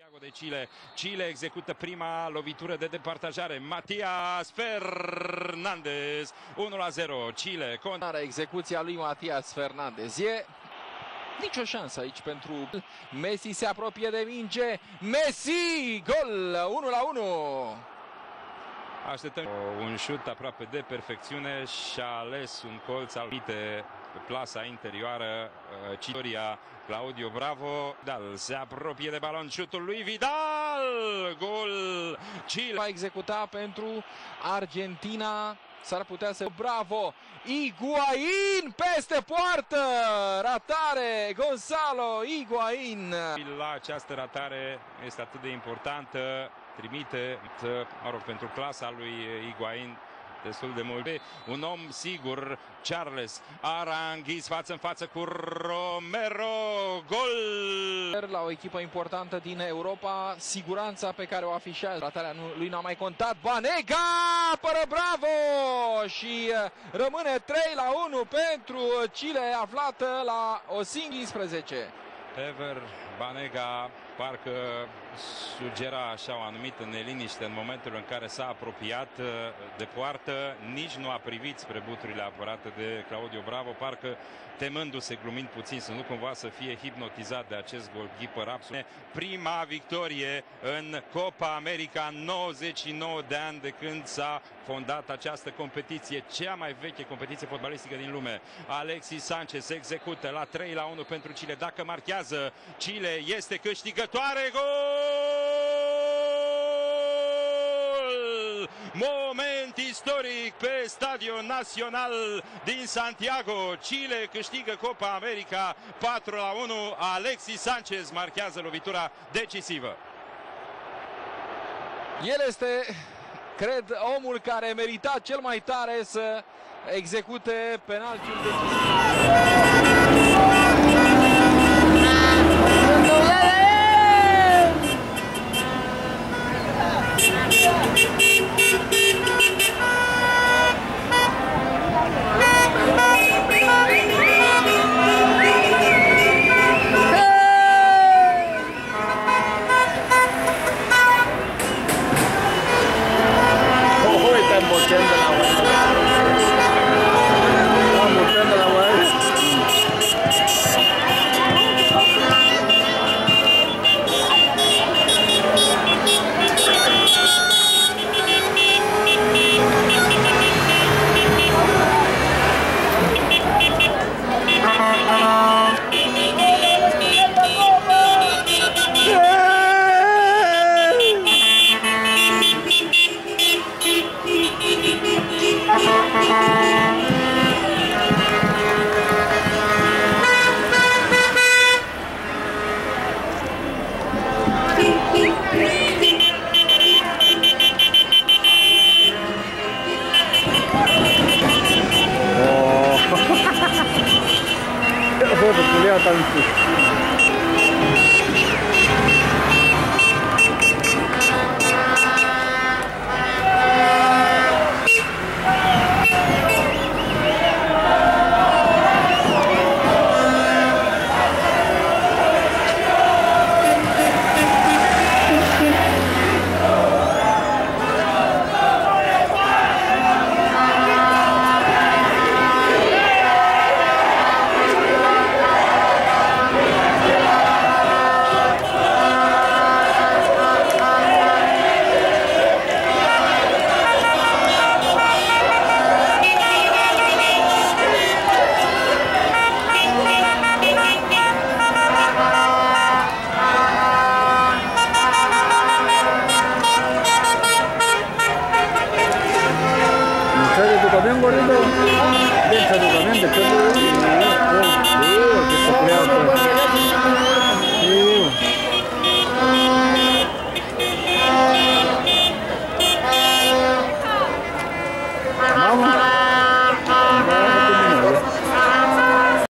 Santiago de Chile. Chile execută prima lovitură de departajare. Matias Fernandez. 1-0. Chile. Execuția lui Matias Fernandez. E nicio șansă aici pentru Messi. Se apropie de minge. Messi! Gol! 1-1. Așteptăm un șut aproape de perfecțiune și a ales un colț al pe plasa interioară. Citoria Claudio Bravo. Vidal se apropie de balon. Șutul lui Vidal. Gol! Chile va executa pentru Argentina. S-ar putea să... Bravo! Higuaín peste poartă! Ratare! Gonzalo Higuaín! La această ratare este atât de importantă. Trimite, pentru clasa lui Higuaín destul de mult. Un om sigur, Charles Aranguiz față în față cu Romero. Gol! La o echipă importantă din Europa, siguranța pe care o afișează. Ratarea lui n-a mai contat. Banega! Apără Bravo! Și rămâne 3-1 pentru Chile, aflată la o 15. Ever Banega parcă sugera așa o anumită neliniște în momentul în care s-a apropiat de poartă, nici nu a privit spre buturile apărate de Claudio Bravo, parcă temându-se, glumind puțin, să nu cumva să fie hipnotizat de acest goalkeeper absolut. Prima victorie în Copa America, 99 de ani de când s-a fondat această competiție, cea mai veche competiție fotbalistică din lume. Alexis Sanchez execută la 3-1 pentru Chile. Dacă marchează, Chile este câștigătoare. Gol! Moment istoric pe Stadion Național din Santiago. Chile câștigă Copa America 4-1. Alexis Sanchez marchează lovitura decisivă. El este, cred, omul care merita cel mai tare să execute penaltiul decisiv. Educación, gordito. Educación, después de...